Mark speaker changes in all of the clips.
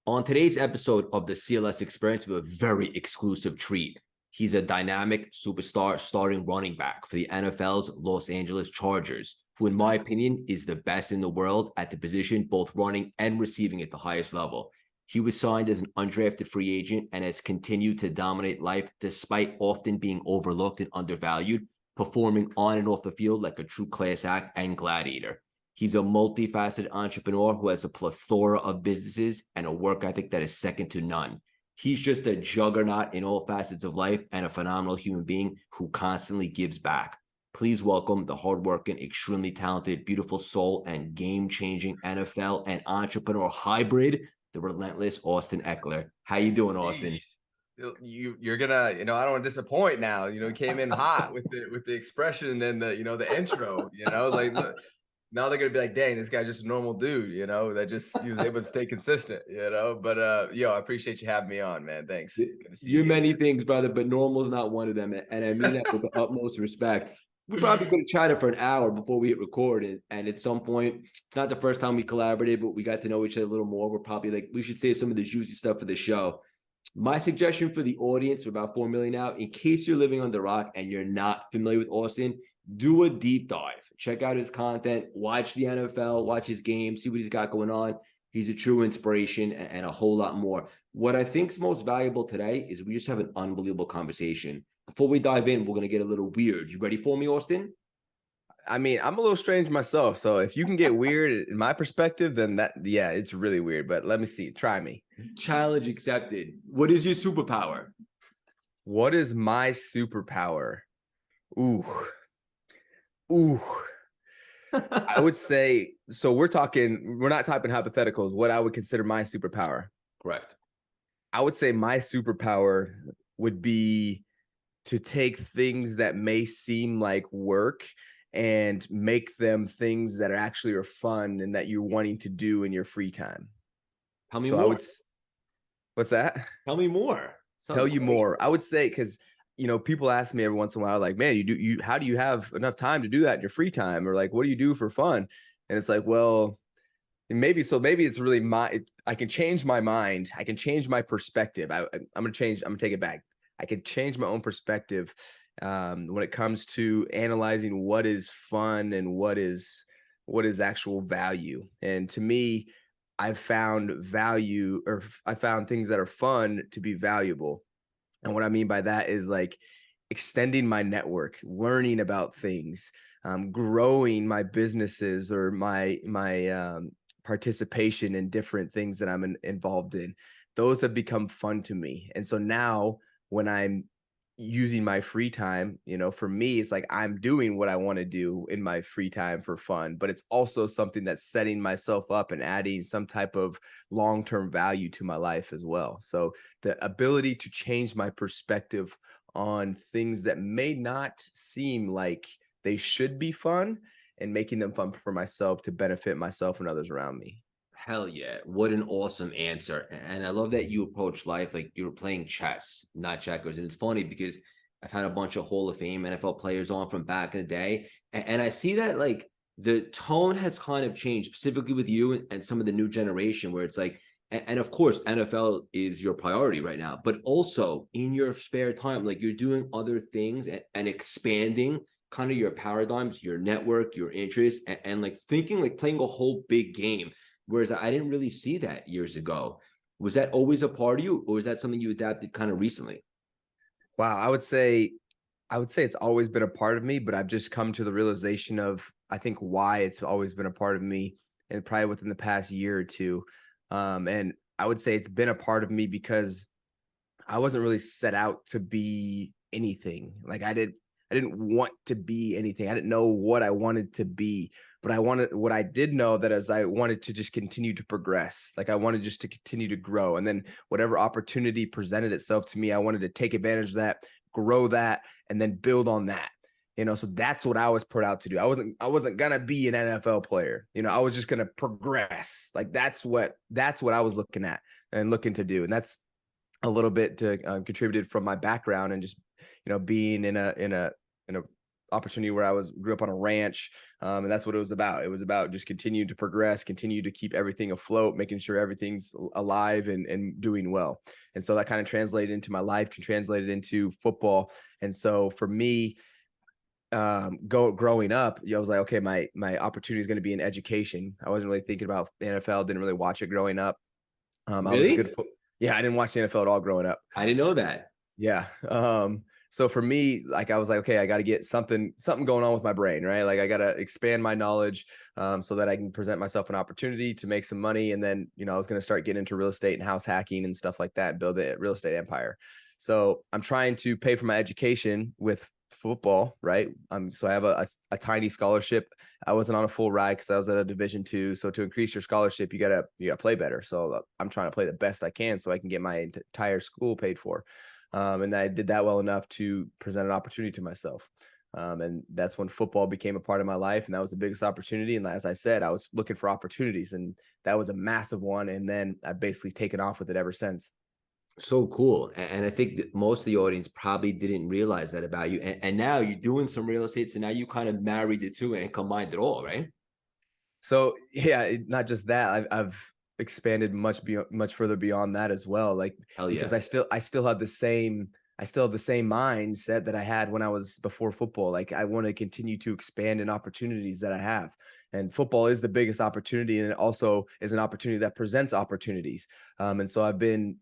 Speaker 1: On today's episode of the CLS Experience, we have a very exclusive treat. He's a dynamic superstar starting running back for the NFL's Los Angeles Chargers, who in my opinion is the best in the world at the position, both running and receiving at the highest level. He was signed as an undrafted free agent and has continued to dominate life despite often being overlooked and undervalued, performing on and off the field like a true class act and gladiator. He's a multifaceted entrepreneur who has a plethora of businesses and a work ethic that is second to none. He's just a juggernaut in all facets of life and a phenomenal human being who constantly gives back. Please welcome the hardworking, extremely talented, beautiful soul, and game-changing NFL and entrepreneur hybrid, the relentless Austin Ekeler. How you doing, Austin?
Speaker 2: You're gonna, I don't want to disappoint now. You came in hot with the expression and the intro. Like look, now they're gonna be like, dang, this guy's just a normal dude. That just he was able to stay consistent. But I appreciate you having me on, man. Thanks. Good to see
Speaker 1: You're
Speaker 2: you.
Speaker 1: many things, brother, but normal is not one of them, and I mean that with the utmost respect. We probably could have chatted for an hour before we hit record, and at some point, it's not the first time we collaborated, but we got to know each other a little more. We're probably like, we should save some of the juicy stuff for the show. My suggestion for the audience, we're about 4 million now, in case you're living on the rock and you're not familiar with Austin, do a deep dive. Check out his content, watch the NFL, watch his games, see what he's got going on. He's a true inspiration and a whole lot more. What I think is most valuable today is we just have an unbelievable conversation. Before we dive in, we're going to get a little weird. You ready for me, Austin?
Speaker 2: I mean, I'm a little strange myself, so if you can get weird in my perspective, then it's really weird. But let me see. Try me.
Speaker 1: Challenge accepted. What is your superpower?
Speaker 2: What is my superpower? Ooh. I would say, so we're not typing hypotheticals. What I would consider my superpower.
Speaker 1: Correct.
Speaker 2: I would say my superpower would be to take things that may seem like work and make them things that are fun and that you're wanting to do in your free time.
Speaker 1: Tell me more.
Speaker 2: What's that?
Speaker 1: Tell me more.
Speaker 2: Tell you more. I would say, because people ask me every once in a while, like, man, how do you have enough time to do that in your free time? Or like, what do you do for fun? And it's like, well, maybe it's really I can change my mind. I can change my perspective. I'm going to take it back. I can change my own perspective when it comes to analyzing what is fun and what is actual value. And to me, I found things that are fun to be valuable. And what I mean by that is like extending my network, learning about things, growing my businesses or my participation in different things that I'm involved in. Those have become fun to me. And so now when I'm using my free time, for me, it's like I'm doing what I want to do in my free time for fun, but it's also something that's setting myself up and adding some type of long-term value to my life as well. So the ability to change my perspective on things that may not seem like they should be fun and making them fun for myself to benefit myself and others around me.
Speaker 1: Hell yeah. What an awesome answer. And I love that you approach life like you're playing chess, not checkers. And it's funny because I've had a bunch of Hall of Fame NFL players on from back in the day. And I see that like the tone has kind of changed, specifically with you and some of the new generation, where it's like, and of course, NFL is your priority right now, but also in your spare time, like you're doing other things and expanding kind of your paradigms, your network, your interests, and like thinking like playing a whole big game. Whereas I didn't really see that years ago. Was that always a part of you, or was that something you adapted kind of recently?
Speaker 2: Wow, I would say it's always been a part of me, but I've just come to the realization of, I think, why it's always been a part of me, and probably within the past year or two. And I would say it's been a part of me because I wasn't really set out to be anything. Like I didn't want to be anything. I didn't know what I wanted to be, but what I did know that as I wanted to just continue to progress, like I wanted just to continue to grow. And then whatever opportunity presented itself to me, I wanted to take advantage of that, grow that, and then build on that. So that's what I was put out to do. I wasn't going to be an NFL player. I was just going to progress. Like that's what I was looking at and looking to do. And that's a little bit to contributed from my background and just, being in a opportunity where grew up on a ranch. And that's what it was about. It was about just continuing to progress, continue to keep everything afloat, making sure everything's alive and doing well. And so that kind of translated into my life, can translate into football. And so for me, growing up, I was like, okay, my opportunity is going to be in education. I wasn't really thinking about the NFL, didn't really watch it growing up. I was a
Speaker 1: Really?
Speaker 2: good yeah, I didn't watch the NFL at all growing up.
Speaker 1: I didn't know that.
Speaker 2: Yeah. So for me, like I was like, okay, I got to get something going on with my brain, right? Like I got to expand my knowledge so that I can present myself an opportunity to make some money. And then, I was going to start getting into real estate and house hacking and stuff like that, and build a real estate empire. So I'm trying to pay for my education with football, right? So I have a tiny scholarship. I wasn't on a full ride because I was at a Division II. So to increase your scholarship, you gotta play better. So I'm trying to play the best I can so I can get my entire school paid for. And I did that well enough to present an opportunity to myself. And that's when football became a part of my life. And that was the biggest opportunity. And as I said, I was looking for opportunities, and that was a massive one. And then I've basically taken off with it ever since.
Speaker 1: So cool. And I think that most of the audience probably didn't realize that about you. And now you're doing some real estate. So now you kind of married the two and combined it all, right?
Speaker 2: So yeah, not just that, I've expanded much further beyond that as well. Like,
Speaker 1: Hell
Speaker 2: because
Speaker 1: yeah.
Speaker 2: I still have the same mindset that I had when I was before football. Like I want to continue to expand in opportunities that I have. And football is the biggest opportunity, and it also is an opportunity that presents opportunities. And so I've been,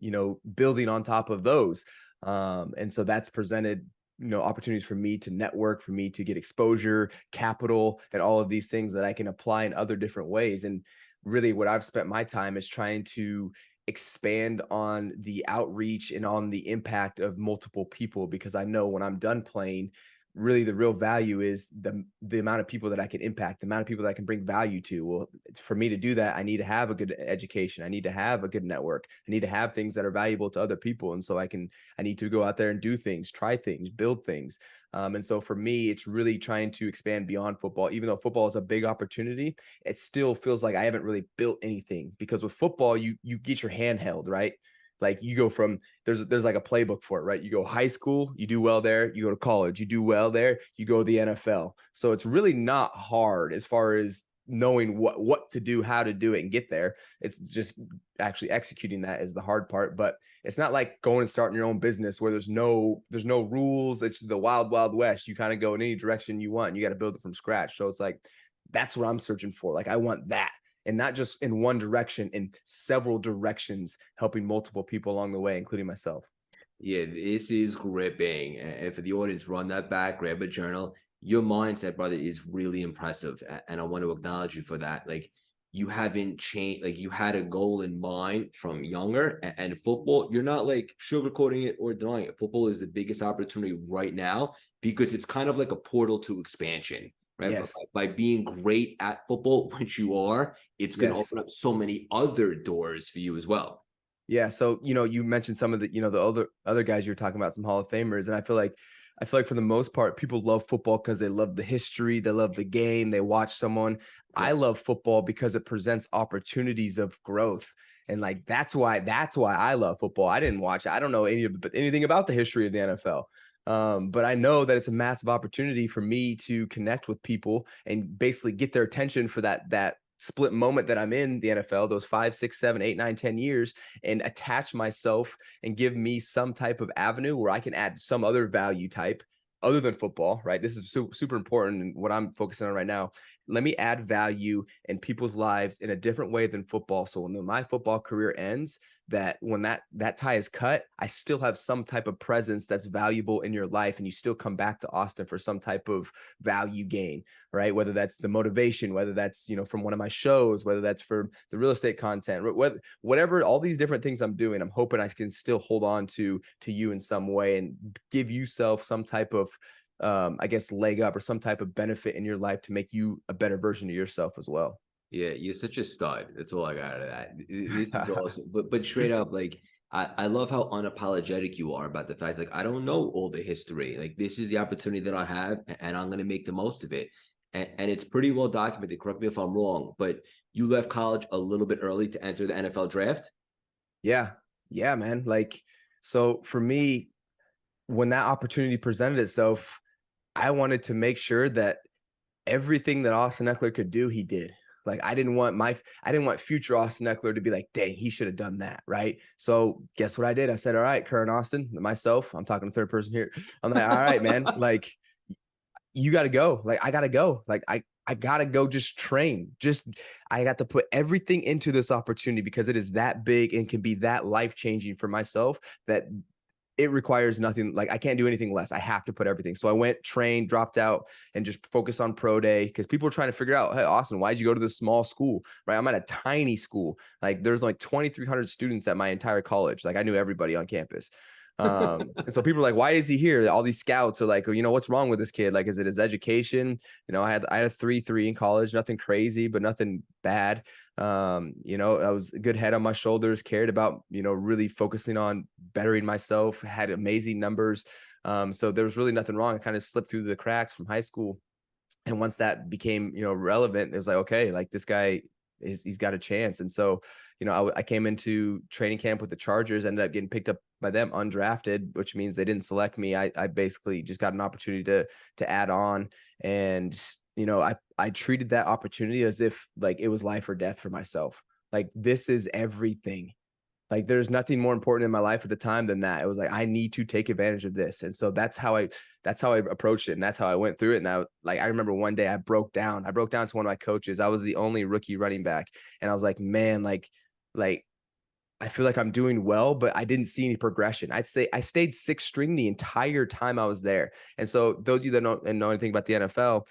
Speaker 2: building on top of those. And so that's presented opportunities for me to network, for me to get exposure, capital, and all of these things that I can apply in other different ways. And really what I've spent my time is trying to expand on the outreach and on the impact of multiple people, because I know when I'm done playing, really the real value is the amount of people that I can impact, the amount of people that I can bring value to. Well, for me to do that, I need to have a good education. I need to have a good network. I need to have things that are valuable to other people. And so I need to go out there and do things, try things, build things. And so for me, it's really trying to expand beyond football. Even though football is a big opportunity, it still feels like I haven't really built anything, because with football, you get your hand held, right? Like you go from there's like a playbook for it, right? You go high school, you do well there, you go to college, you do well there, you go to the NFL. So it's really not hard as far as knowing what to do, how to do it, and get there. It's just actually executing that is the hard part. But it's not like going and starting your own business where there's no rules. It's the wild west. You kind of go in any direction you want, and you got to build it from scratch. So it's like that's what I'm searching for. Like I want that, and not just in one direction, in several directions, helping multiple people along the way, including myself.
Speaker 1: Yeah, this is gripping. And for the audience, run that back, grab a journal. Your mindset, brother, is really impressive. And I want to acknowledge you for that. Like, you haven't changed, like, you had a goal in mind from younger. And football, you're not like sugarcoating it or denying it. Football is the biggest opportunity right now because it's kind of like a portal to expansion, right? But
Speaker 2: Yes.
Speaker 1: by being great at football, which you are, it's going to
Speaker 2: Yes.
Speaker 1: open up so many other doors for you as well.
Speaker 2: Yeah. So, you mentioned some of the, the other guys you were talking about, some Hall of Famers. And I feel like for the most part, people love football because they love the history, they love the game, they watch someone. I
Speaker 1: Yep.
Speaker 2: love football because it presents opportunities of growth. And like that's why I love football. I didn't watch, I don't know anything about the history of the NFL. But I know that it's a massive opportunity for me to connect with people and basically get their attention for that split moment that I'm in the NFL, those 5, 6, 7, 8, 9, 10 years, and attach myself and give me some type of avenue where I can add some other value type other than football, right? This is super important. And what I'm focusing on right now, let me add value in people's lives in a different way than football. So when my football career ends, that when that tie is cut, I still have some type of presence that's valuable in your life, and you still come back to Austin for some type of value gain, right? Whether that's the motivation, whether that's, from one of my shows, whether that's for the real estate content, whatever, all these different things I'm doing, I'm hoping I can still hold on to you in some way and give yourself some type of, I guess, leg up or some type of benefit in your life to make you a better version of yourself as well.
Speaker 1: Yeah, you're such a stud. That's all I got out of that. This is awesome. But straight up, like I love how unapologetic you are about the fact, like I don't know all the history. Like this is the opportunity that I have, and I'm gonna make the most of it. And it's pretty well documented. Correct me if I'm wrong, but you left college a little bit early to enter the NFL draft.
Speaker 2: Yeah. Yeah, man. Like, so for me, when that opportunity presented itself, I wanted to make sure that everything that Austin Ekeler could do, he did. Like I didn't want future Austin Ekeler to be like, dang, he should have done that, right? So guess what I did? I said, all right, current Austin, myself, I'm talking to third person here. I'm like, all right, man, like you got to go. Like I got to go. Like I got to go just train. I got to put everything into this opportunity because it is that big and can be that life-changing for myself that it requires nothing. Like I can't do anything less. I have to put everything. So I went, trained, dropped out, and just focus on pro day because people are trying to figure out, hey, Austin, why'd you go to this small school? Right? I'm at a tiny school. Like there's like 2,300 students at my entire college. Like I knew everybody on campus. And so people are like, why is he here? All these scouts are like, what's wrong with this kid? Like, is it his education? I had a 3.3 in college, nothing crazy, but nothing bad. I was a good head on my shoulders, cared about, really focusing on bettering myself, had amazing numbers. So there was really nothing wrong. I kind of slipped through the cracks from high school. And once that became, relevant, it was like, okay, like this guy he's got a chance. And so, I came into training camp with the Chargers, ended up getting picked up by them undrafted, which means they didn't select me. I basically just got an opportunity to add on. And, I treated that opportunity as if like it was life or death for myself. Like this is everything. Like there's nothing more important in my life at the time than that. It was like, I need to take advantage of this. And so that's how I approached it. And that's how I went through it. And I remember one day I broke down to one of my coaches. I was the only rookie running back. And I was like, man, like I feel like I'm doing well, but I didn't see any progression. I'd say I stayed sixth string the entire time I was there. And so those of you that don't know anything about the NFL,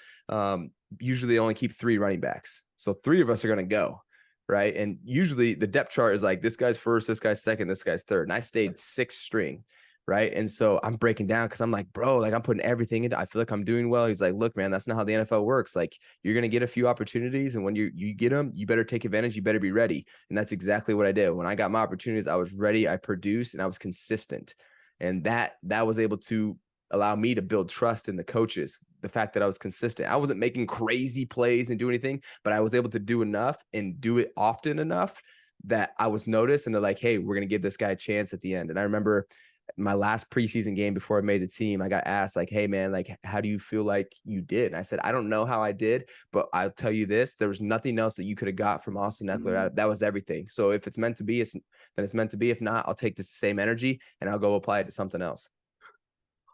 Speaker 2: usually they only keep 3 running backs. So 3 of us are going to go. Right. And usually the depth chart is like this guy's first, this guy's second, this guy's third. And I stayed sixth string. Right. And so I'm breaking down because I'm like, bro, like I'm putting everything into, I feel like I'm doing well. He's like, look, man, that's not how the NFL works. Like you're going to get a few opportunities. And when you get them, you better take advantage. You better be ready. And that's exactly what I did. When I got my opportunities, I was ready. I produced and I was consistent. And that was able to allow me to build trust in the coaches. The fact that I was consistent. I wasn't making crazy plays and do anything, but I was able to do enough and do it often enough that I was noticed. And they're like, hey, we're going to give this guy a chance at the end. And I remember my last preseason game before I made the team, I got asked like, hey man, like, how do you feel like you did? And I said, I don't know how I did, but I'll tell you this, there was nothing else that you could have got from Austin Ekeler. That was everything. So if it's meant to be, then it's meant to be. If not, I'll take this same energy and I'll go apply it to something else.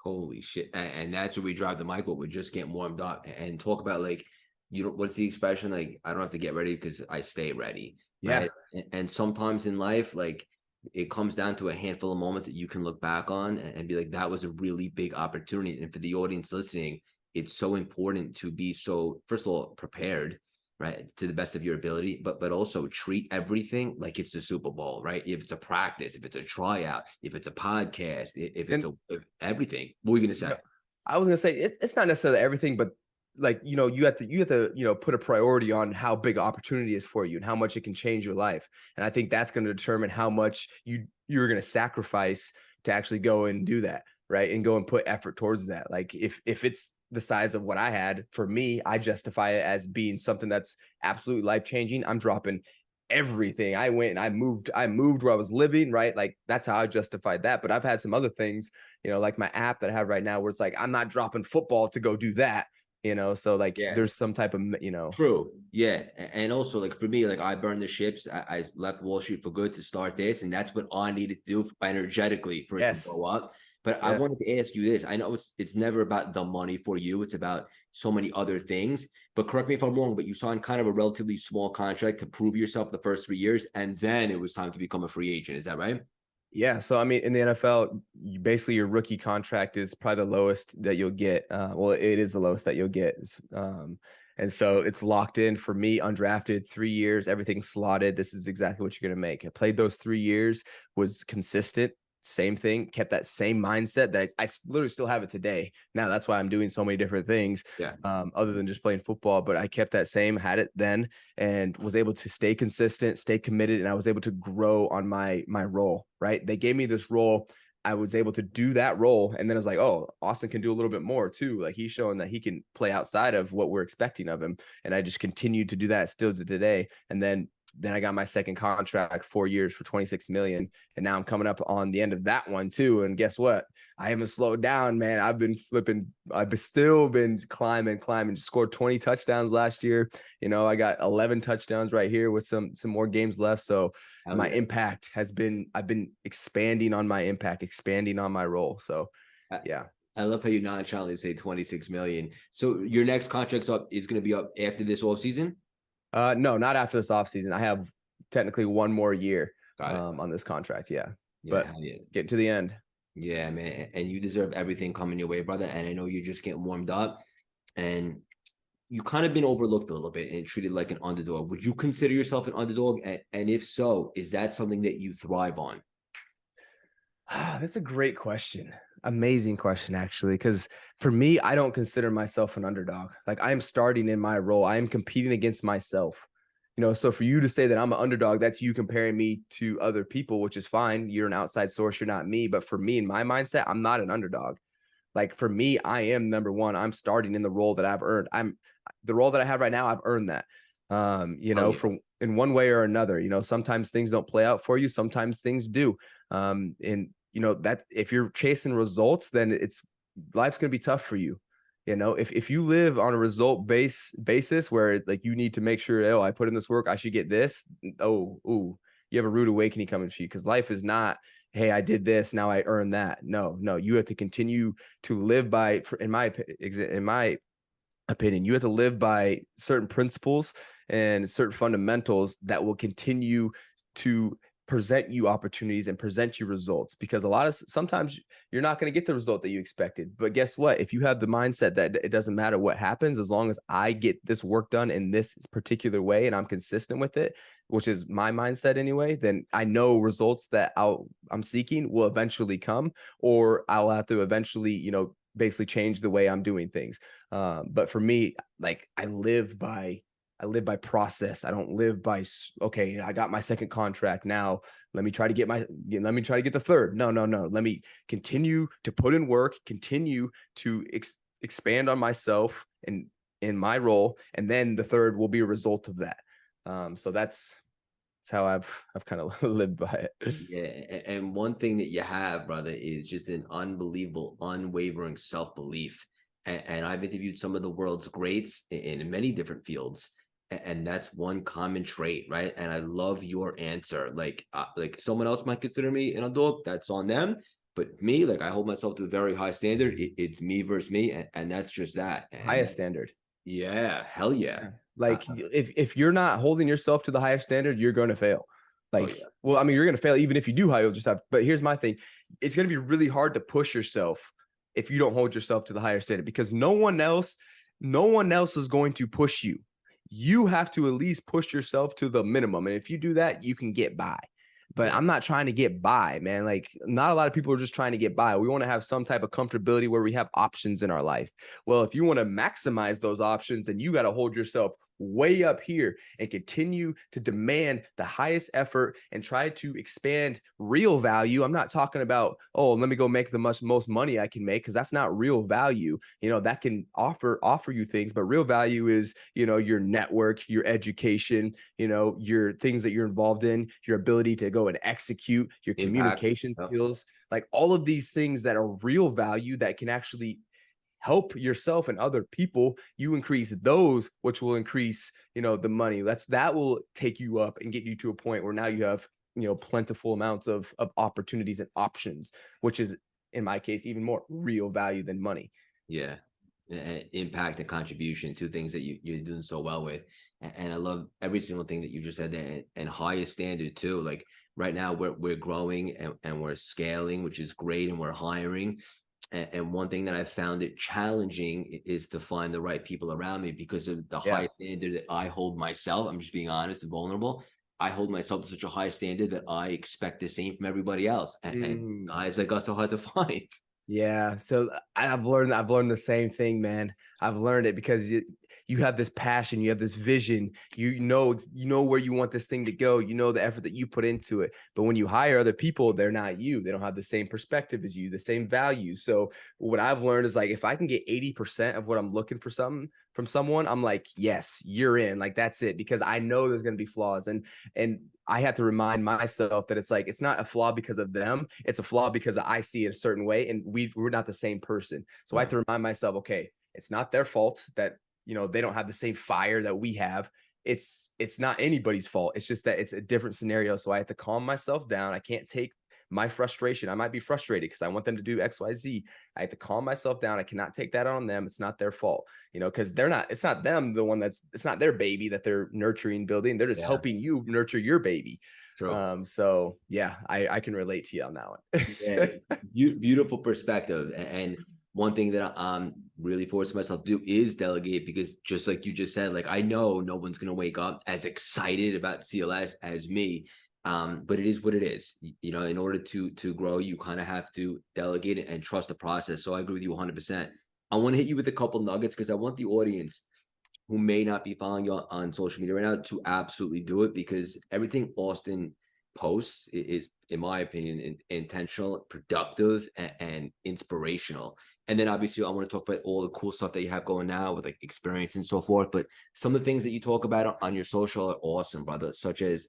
Speaker 1: Holy shit. And that's where we drive the mic. We're just getting warmed up and talk about like, what's the expression? Like, I don't have to get ready because I stay ready.
Speaker 2: Yeah.
Speaker 1: Right. And sometimes in life, like it comes down to a handful of moments that you can look back on and be like, that was a really big opportunity. And for the audience listening, it's so important to be so, first of all, prepared, right, to the best of your ability, but also treat everything like it's the Super Bowl, right? If it's a practice, if it's a tryout, if it's a podcast, if it's everything. What were you gonna say?
Speaker 2: I was gonna say it's not necessarily everything, but like you have to put a priority on how big an opportunity is for you and how much it can change your life. And I think that's going to determine how much you're going to sacrifice to actually go and do that, right? And go and put effort towards that. Like if it's the size of what I had, for me, I justify it as being something that's absolutely life-changing. I'm dropping everything. I went and I moved where I was living, right? Like that's how I justified that. But I've had some other things, like my app that I have right now where it's like, I'm not dropping football to go do that, so like there's some type of,
Speaker 1: True. Yeah. And also like for me, like I burned the ships. I left Wall Street for good to start this. And that's what I needed to do energetically for it to go up. But I wanted to ask you this. I know it's never about the money for you. It's about so many other things. But correct me if I'm wrong, but you signed kind of a relatively small contract to prove yourself the first 3 years. And then it was time to become a free agent. Is that right?
Speaker 2: Yeah. So, I mean, in the NFL, basically your rookie contract is probably the lowest that you'll get. Well, it is the lowest that you'll get. And so it's locked in for me, undrafted, 3 years, everything slotted. This is exactly what you're going to make. I played those 3 years, was consistent. Same thing, kept that same mindset that I literally still have it today. Now that's why I'm doing so many different things, other than just playing football. But I kept that same, had it then, and was able to stay consistent, stay committed, and I was able to grow on my role. Right, they gave me this role. I was able to do that role, and then I was like, oh, Austin can do a little bit more too. Like he's showing that he can play outside of what we're expecting of him, and I just continued to do that still to today. And then then I got my second contract, 4 years for 26 million. And now I'm coming up on the end of that one too. And guess what? I haven't slowed down, man. I've still been climbing, just scored 20 touchdowns last year. I got 11 touchdowns right here with some more games left. So
Speaker 1: Hell
Speaker 2: my
Speaker 1: yeah.
Speaker 2: impact I've been expanding on my impact, expanding on my role. So yeah.
Speaker 1: I love how you nonchalantly say 26 million. So your next contract's up is going to be up after this offseason?
Speaker 2: No, not after this offseason. I have technically one more year
Speaker 1: Got it.
Speaker 2: on this contract. Yeah.
Speaker 1: Yeah,
Speaker 2: But
Speaker 1: hell yeah.
Speaker 2: getting to the end.
Speaker 1: Yeah, man. And you deserve everything coming your way, brother. And I know you're just getting warmed up. And you kind of been overlooked a little bit and treated like an underdog. Would you consider yourself an underdog? And if so, is that something that you thrive on?
Speaker 2: That's a great question. Amazing question, actually. Because for me, I don't consider myself an underdog. Like I'm starting in my role. I am competing against myself. So for you to say that I'm an underdog, that's you comparing me to other people, which is fine. You're an outside source. You're not me. But for me, in my mindset, I'm not an underdog. Like for me, I am number one. I'm starting in the role that I've earned. The role that I have right now. I've earned that.
Speaker 1: Oh, yeah.
Speaker 2: For in one way or another. Sometimes things don't play out for you. Sometimes things do. And that if you're chasing results, then life's gonna be tough for you. If you live on a result basis where like you need to make sure, oh, I put in this work, I should get this. Oh, ooh, you have a rude awakening coming for you because life is not, hey, I did this, now I earn that. No, you have to continue to live by, in my opinion, you have to live by certain principles and certain fundamentals that will continue to present you opportunities and present you results, because sometimes you're not going to get the result that you expected. But guess what? If you have the mindset that it doesn't matter what happens, as long as I get this work done in this particular way and I'm consistent with it, which is my mindset anyway, then I know results that I'm seeking will eventually come, or I'll have to eventually, basically change the way I'm doing things. But for me, like I live by process. I don't live by, okay, I got my second contract. Now let me try to get the third. No. Let me continue to put in work, continue to expand on myself and in my role. And then the third will be a result of that. So that's how I've kind of lived by it.
Speaker 1: Yeah, and one thing that you have, brother, is just an unbelievable, unwavering self-belief. And I've interviewed some of the world's greats in many different fields, and that's one common trait, right? And I love your answer. Like someone else might consider me an adult, that's on them. But me, like I hold myself to a very high standard. It's me versus me, and that's just that. And
Speaker 2: Highest standard.
Speaker 1: yeah, hell yeah.
Speaker 2: Like if you're not holding yourself to the higher standard, you're going to fail.
Speaker 1: Oh
Speaker 2: Like,
Speaker 1: yeah.
Speaker 2: well, I mean, you're going to fail even if you do high. You'll just have. But here's my thing: it's going to be really hard to push yourself if you don't hold yourself to the higher standard, because no one else is going to push you. You have to at least push yourself to the minimum, and if you do that, you can get by. But
Speaker 1: Yeah.
Speaker 2: I'm not trying to get by, man. Like, not a lot of people are just trying to get by. We want to have some type of comfortability where we have options in our life. Well, if you want to maximize those options, then you got to hold yourself way up here and continue to demand the highest effort and try to expand real value. I'm not talking about, oh, let me go make the most money I can make, because that's not real value. That can offer you things, but real value is, your network, your education, your things that you're involved in, your ability to go and execute, your
Speaker 1: Impact.
Speaker 2: communication
Speaker 1: Yep.
Speaker 2: skills, like all of these things that are real value that can actually help yourself and other people. You increase those, which will increase, the money. That will take you up and get you to a point where now you have, plentiful amounts of opportunities and options, which is in my case even more real value than money.
Speaker 1: Yeah. Impact and contribution, two things that you're doing so well with. And I love every single thing that you just said there, and highest standard too. Like right now we're growing and we're scaling, which is great, and we're hiring. And one thing that I found it challenging is to find the right people around me, because of the high standard that I hold myself. I'm just being honest and vulnerable. I hold myself to such a high standard that I expect the same from everybody else. And guys like us are hard to find.
Speaker 2: Yeah. So I've learned the same thing, man. I've learned it because you have this passion, you have this vision, you know where you want this thing to go, you know the effort that you put into it. But when you hire other people, they're not you. They don't have the same perspective as you, the same values. So what I've learned is like, if I can get 80% of what I'm looking for something from someone, I'm like, yes, you're in. Like, that's it, because I know there's going to be flaws. And I have to remind myself that it's like, it's not a flaw because of them. It's a flaw because I see it a certain way, and we're not the same person. So I have to remind myself, okay, it's not their fault that, they don't have the same fire that we have. It's not anybody's fault. It's just that it's a different scenario. So I have to calm myself down. I can't take my frustration. I might be frustrated because I want them to do X, Y, Z. I have to calm myself down. I cannot take that on them. It's not their fault, because it's not them, it's not their baby that they're nurturing, building. They're just helping you nurture your baby.
Speaker 1: True.
Speaker 2: So yeah, I can relate to you on that one.
Speaker 1: Yeah, beautiful perspective. And one thing that I'm really forcing myself to do is delegate, because just like you just said, like, I know no one's going to wake up as excited about CLS as me. But it is what it is. In order to grow, you kind of have to delegate it and trust the process. So I agree with you 100%. I want to hit you with a couple nuggets, because I want the audience who may not be following you on social media right now to absolutely do it, because everything Austin posts is, in my opinion, intentional, productive, and inspirational. And then obviously I want to talk about all the cool stuff that you have going now with like experience and so forth. But some of the things that you talk about on your social are awesome, brother, such as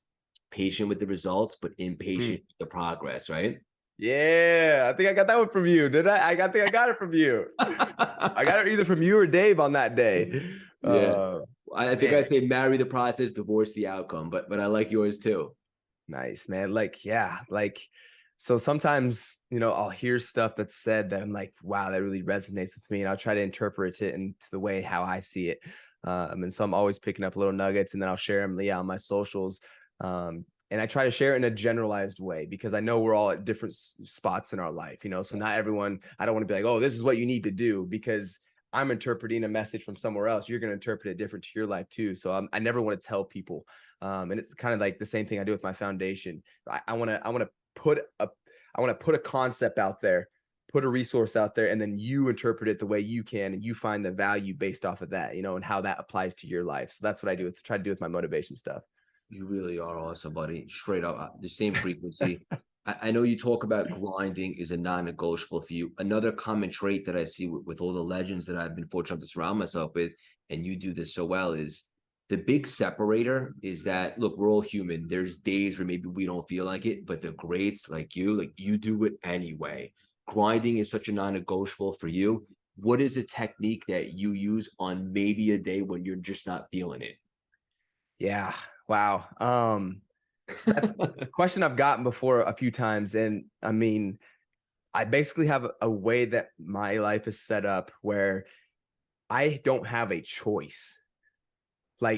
Speaker 1: patient with the results, but impatient with the progress, right?
Speaker 2: Yeah, I think I got that one from you. Did I? I think I got it from you. I got it either from you or Dave on that day.
Speaker 1: Yeah. I think I
Speaker 2: Man.
Speaker 1: say marry the process, divorce the outcome, but I like yours too.
Speaker 2: Nice, man. Like, yeah, like, so sometimes, I'll hear stuff that's said that I'm like, wow, that really resonates with me. And I'll try to interpret it into the way how I see it. And so I'm always picking up little nuggets, and then I'll share them, on my socials. And I try to share it in a generalized way, because I know we're all at different spots in our life, so not everyone, I don't want to be like, oh, this is what you need to do, because I'm interpreting a message from somewhere else. You're going to interpret it different to your life too. So I never want to tell people. And it's kind of like the same thing I do with my foundation. I want to put a concept out there, put a resource out there, and then you interpret it the way you can, and you find the value based off of that, and how that applies to your life. So that's what I try to do with my motivation stuff.
Speaker 1: You really are awesome, buddy. Straight up, the same frequency. I know you talk about grinding is a non-negotiable for you. Another common trait that I see with all the legends that I've been fortunate to surround myself with, and you do this so well, is the big separator is that, look, we're all human. There's days where maybe we don't feel like it, but the greats like you do it anyway. Grinding is such a non-negotiable for you. What is a technique that you use on maybe a day when you're just not feeling it?
Speaker 2: Yeah. Wow. So that's a question I've gotten before a few times. And I mean, I basically have a way that my life is set up where I don't have a choice. I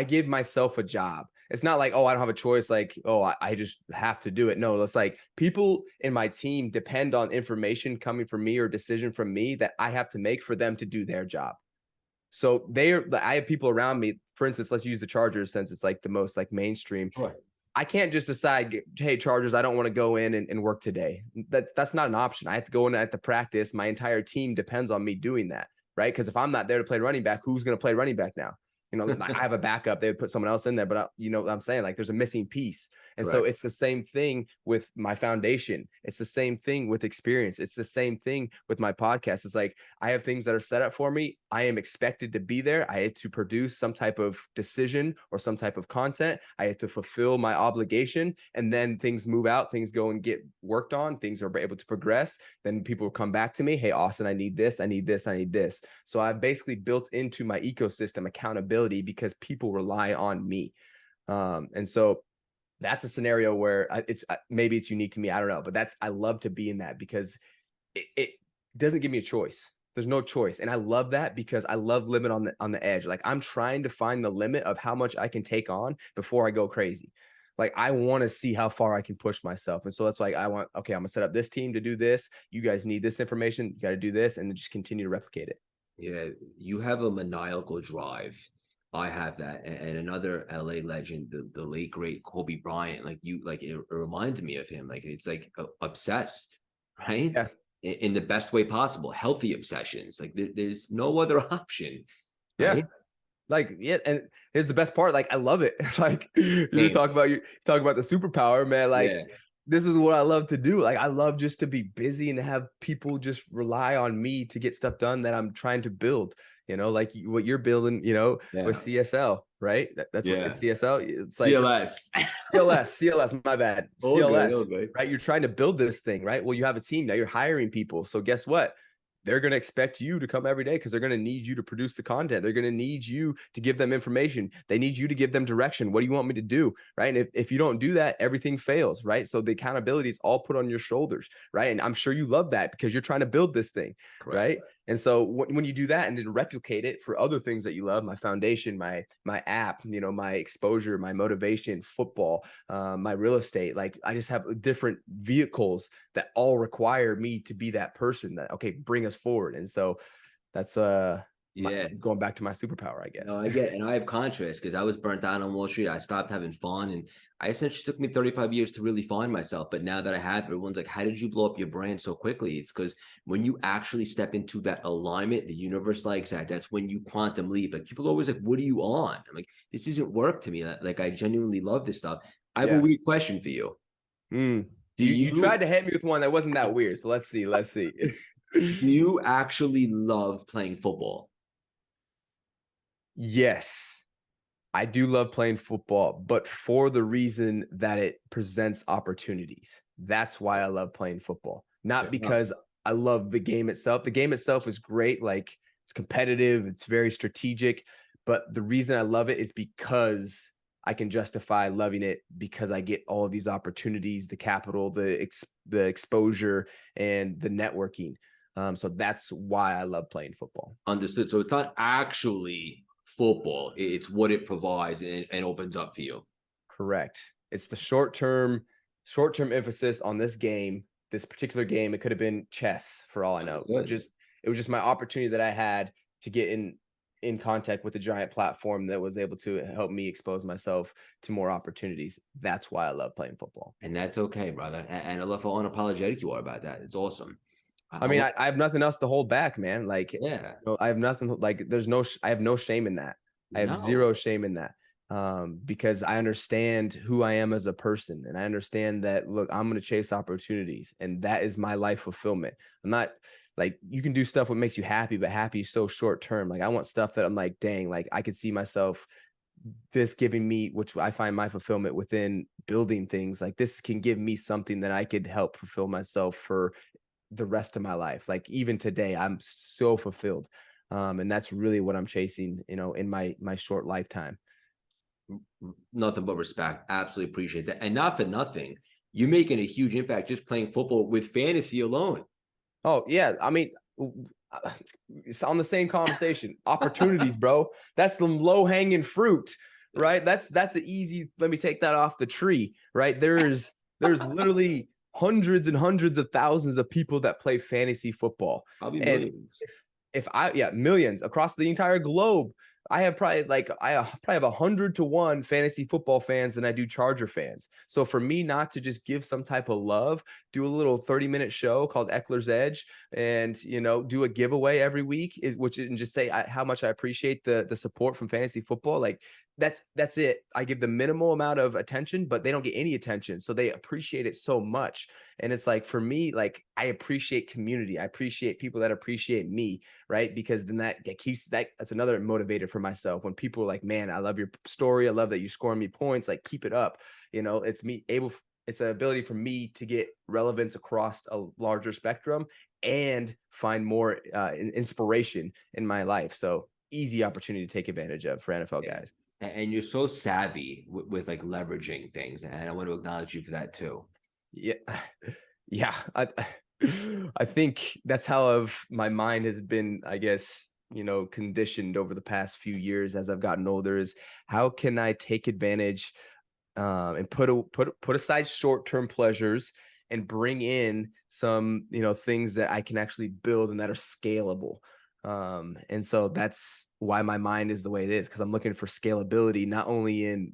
Speaker 2: give myself a job. It's not like, oh, I don't have a choice. Like, oh, I just have to do it. No, it's like people in my team depend on information coming from me or decision from me that I have to make for them to do their job. So I have people around me. For instance, let's use the Chargers, since it's like the most like mainstream.
Speaker 1: Sure.
Speaker 2: I can't just decide, hey, Chargers, I don't want to go in and work today. That's not an option. I have to go in at the practice. My entire team depends on me doing that, right? Because if I'm not there to play running back, who's going to play running back now? I have a backup. They would put someone else in there, but you know what I'm saying? Like, there's a missing piece. And so it's the same thing with my foundation. It's the same thing with experience. It's the same thing with my podcast. It's like, I have things that are set up for me. I am expected to be there. I have to produce some type of decision or some type of content. I have to fulfill my obligation. And then things move out, things go and get worked on, things are able to progress. Then people will come back to me. Hey, Austin, I need this. I need this. I need this. So I've basically built into my ecosystem accountability, because people rely on me. And so that's a scenario where maybe it's unique to me. I don't know, but I love to be in that, because it doesn't give me a choice. There's no choice. And I love that, because I love living on the edge. Like, I'm trying to find the limit of how much I can take on before I go crazy. Like, I want to see how far I can push myself. And so that's like, I'm gonna set up this team to do this. You guys need this information. You got to do this, and then just continue to replicate it.
Speaker 1: Yeah, you have a maniacal drive. I have that. And another LA legend, the late great Kobe Bryant, it reminds me of him. Like, it's like obsessed, right?
Speaker 2: Yeah.
Speaker 1: In the best way possible, healthy obsessions. Like, there's no other option.
Speaker 2: Yeah.
Speaker 1: right?
Speaker 2: Like, yeah, and here's the best part. Like, I love it. Like,
Speaker 1: Same.
Speaker 2: you talk about the superpower, man. Like,
Speaker 1: Yeah.
Speaker 2: this is what I love to do. Like, I love just to be busy and to have people just rely on me to get stuff done that I'm trying to build. Like what you're building, with
Speaker 1: Yeah.
Speaker 2: CSL, right? That's what
Speaker 1: Yeah.
Speaker 2: it's CSL. It's like
Speaker 1: CLS.
Speaker 2: CLS, my bad.
Speaker 1: All good.
Speaker 2: CLS,
Speaker 1: All good.
Speaker 2: right? You're trying to build this thing, right? Well, you have a team now, you're hiring people. So guess what? They're going to expect you to come every day because they're going to need you to produce the content. They're going to need you to give them information. They need you to give them direction. What do you want me to do? Right. And if you don't do that, everything fails. Right. So the accountability is all put on your shoulders. Right. And I'm sure you love that because you're trying to build this thing.
Speaker 1: Correct.
Speaker 2: Right. And so when you do that and then replicate it for other things that you love, my foundation, my app, my exposure, my motivation, football, my real estate, like I just have different vehicles that all require me to be that person that, okay, bring us forward. And so that's
Speaker 1: Yeah.
Speaker 2: going back to my superpower, I guess.
Speaker 1: No, I get, and I have contrast because I was burnt out on Wall Street. I stopped having fun, and I essentially took me 35 years to really find myself. But now that I have, everyone's like, "How did you blow up your brand so quickly?" It's because when you actually step into that alignment, the universe likes that. That's when you quantum leap. Like people are always like, "What are you on?" I'm like, "This isn't work to me." Like I genuinely love this stuff. I have a
Speaker 2: Yeah.
Speaker 1: weird question for you. Do
Speaker 2: You tried
Speaker 1: you
Speaker 2: to hit me with one that wasn't that weird. So let's see.
Speaker 1: do you actually love playing football?
Speaker 2: Yes. I do love playing football, but for the reason that it presents opportunities. That's why I love playing football.
Speaker 1: Fair
Speaker 2: Not
Speaker 1: enough.
Speaker 2: because I love the game itself. The game itself is great. Like it's competitive, it's very strategic. But the reason I love it is because I can justify loving it because I get all of these opportunities, the capital, the exposure, and the networking. So that's why I love playing football.
Speaker 1: Understood. So it's not actually football. It's what it provides and opens up for you.
Speaker 2: Correct. It's the short term emphasis on this game, this particular game. It could have been chess for all I know, but
Speaker 1: Understood.
Speaker 2: it was just my opportunity that I had to get in contact with a giant platform that was able to help me expose myself to more opportunities. That's why I love playing football.
Speaker 1: And that's okay, brother. And I love how unapologetic you are about that. It's awesome.
Speaker 2: I
Speaker 1: I
Speaker 2: mean,
Speaker 1: want,
Speaker 2: I have nothing else to hold back, man. Like,
Speaker 1: yeah.
Speaker 2: I have nothing like I have no shame in that. I have
Speaker 1: No.
Speaker 2: zero shame in that. Because I understand who I am as a person and I understand that, look, I'm going to chase opportunities and that is my life fulfillment. I'm not like, you can do stuff what makes you happy, but happy is so short term. Like I want stuff that I'm like, dang, like I could see myself this giving me, which I find my fulfillment within building things like this can give me something that I could help fulfill myself for the rest of my life. Like even today, I'm so fulfilled. And that's really what I'm chasing, in my short lifetime.
Speaker 1: Nothing but respect. Absolutely appreciate that. And not for nothing, you're making a huge impact just playing football with fantasy alone.
Speaker 2: Oh yeah. I mean, it's on the same conversation. Opportunities, bro. That's the low hanging fruit, right? That's the easy. Let me take that off the tree, right? There's literally hundreds and hundreds of thousands of people that play fantasy football,
Speaker 1: Probably
Speaker 2: and
Speaker 1: millions.
Speaker 2: if I millions across the entire globe. I probably have 100 to 1 fantasy football fans than I do Charger fans. So for me not to just give some type of love, do a little 30-minute show called Ekeler's Edge, and do a giveaway every week and just say how much I appreciate the support from fantasy football. Like that's it. I give the minimal amount of attention, but they don't get any attention, so they appreciate it so much. And it's like for me, like I appreciate community. I appreciate people that appreciate me, right? Because then that keeps that's another motivator for myself. When people are like, man, I love your story. I love that you're scoring me points. Like, keep it up. It's an ability for me to get relevance across a larger spectrum and find more inspiration in my life. So easy opportunity to take advantage of for NFL guys.
Speaker 1: And you're so savvy with like leveraging things. And I want to acknowledge you for that too.
Speaker 2: Yeah. Yeah. I think that's how my mind has been, I guess, conditioned over the past few years as I've gotten older, is how can I take advantage and put aside short-term pleasures and bring in some, things that I can actually build and that are scalable. And so that's why my mind is the way it is, because I'm looking for scalability, not only in,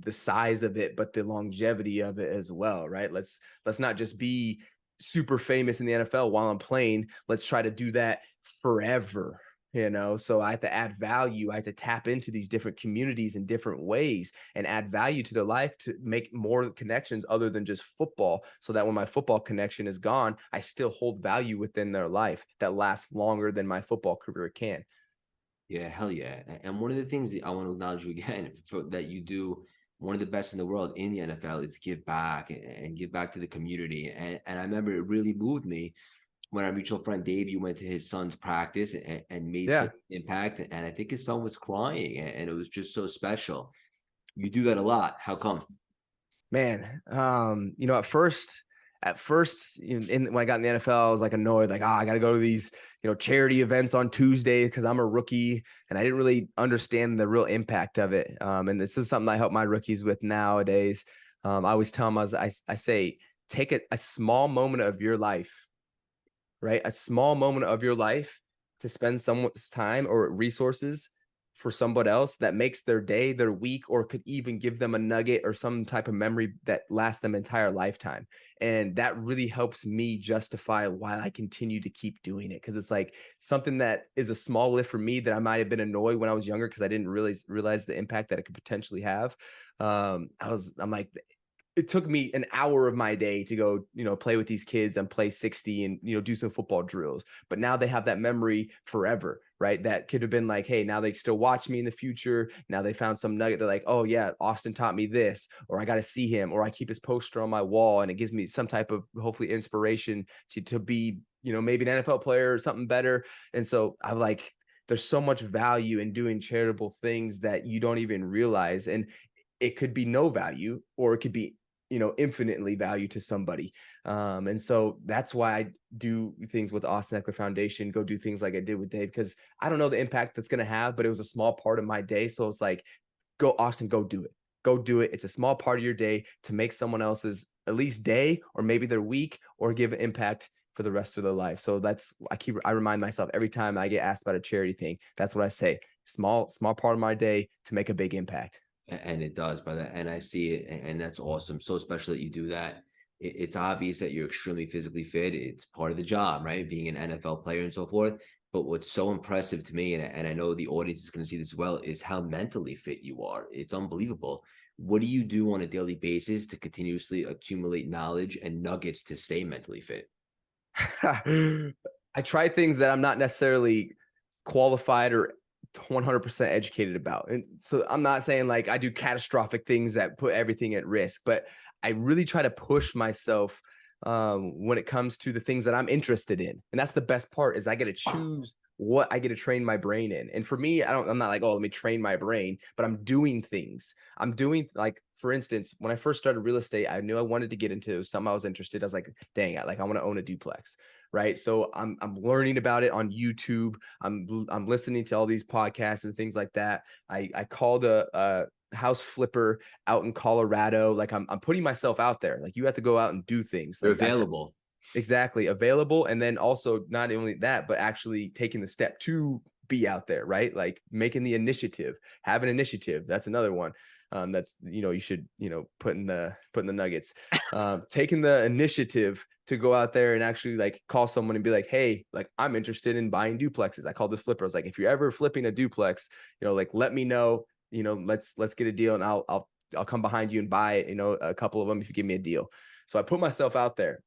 Speaker 2: the size of it, but the longevity of it as well, right? Let's not just be super famous in the NFL while I'm playing. Let's try to do that forever, So I have to add value. I have to tap into these different communities in different ways and add value to their life to make more connections other than just football, so that when my football connection is gone, I still hold value within their life that lasts longer than my football career can.
Speaker 1: Yeah, hell yeah. And one of the things that I want to acknowledge you again that you do, one of the best in the world in the NFL, is give back and give back to the community. And I remember it really moved me when our mutual friend Dave, you went to his son's practice and made such
Speaker 2: Yeah.
Speaker 1: an impact. And I think his son was crying, and it was just so special. You do that a lot. How come?
Speaker 2: Man, at first, when I got in the NFL, I was like annoyed, like, I got to go to these, charity events on Tuesdays because I'm a rookie, and I didn't really understand the real impact of it. And this is something I help my rookies with nowadays. I always tell them, I say, take a small moment of your life, right? A small moment of your life to spend someone's time or resources for somebody else that makes their day, their week, or could even give them a nugget or some type of memory that lasts them entire lifetime. And that really helps me justify why I continue to keep doing it. Cause it's like something that is a small lift for me that I might have been annoyed when I was younger because I didn't really realize the impact that it could potentially have. I'm like, it took me an hour of my day to go, play with these kids and play 60 and, do some football drills. But now they have that memory forever, right? That could have been like, hey, now they still watch me in the future. Now they found some nugget. They're like, oh yeah, Austin taught me this, or I got to see him, or I keep his poster on my wall and it gives me some type of hopefully inspiration to be, maybe an NFL player or something better. And so I'm like, there's so much value in doing charitable things that you don't even realize. And it could be no value, or it could be infinitely value to somebody. And so that's why I do things with Austin Ekeler Foundation, go do things like I did with Dave, because I don't know the impact that's going to have, but it was a small part of my day. So it's like, go Austin, go do it. Go do it. It's a small part of your day to make someone else's at least day or maybe their week, or give an impact for the rest of their life. So I remind myself every time I get asked about a charity thing, that's what I say. Small part of my day to make a big impact.
Speaker 1: And it does, brother. And I see it, and that's awesome. So special that you do that. It's obvious that you're extremely physically fit. It's part of the job, right? Being an NFL player and so forth. But what's so impressive to me, and I know the audience is going to see this as well, is how mentally fit you are. It's unbelievable. What do you do on a daily basis to continuously accumulate knowledge and nuggets to stay mentally fit?
Speaker 2: I try things that I'm not necessarily qualified or 100% educated about. And so I'm not saying like I do catastrophic things that put everything at risk, but I really try to push myself when it comes to the things that I'm interested in. And that's the best part, is I get to choose what I get to train my brain in. And for me, I'm not like, oh, let me train my brain, but I'm doing things. I'm doing, like, for instance, when I first started real estate, I knew I wanted to get into something I was interested. I was like, dang, I want to own a duplex. Right. So I'm learning about it on YouTube. I'm listening to all these podcasts and things like that. I called a house flipper out in Colorado. Like I'm putting myself out there. Like, you have to go out and do things.
Speaker 1: They're
Speaker 2: Like, that's
Speaker 1: available.
Speaker 2: exactly available. And then also not only that, but actually taking the step to be out there, right? Like making the initiative, have an initiative. That's another one. That's, you should, put in the nuggets, taking the initiative to go out there and actually like call someone and be like, hey, like, I'm interested in buying duplexes. I called this flipper. I was like, if you're ever flipping a duplex, like, let me know, let's get a deal, and I'll come behind you and buy, a couple of them if you give me a deal. So I put myself out there.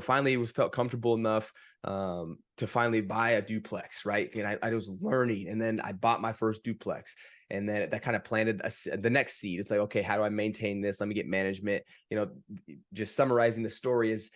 Speaker 2: Finally felt comfortable enough to finally buy a duplex, right? And I was learning, and then I bought my first duplex, and then that kind of planted the next seed. It's like, okay, how do I maintain this? Let me get management. Just summarizing the story is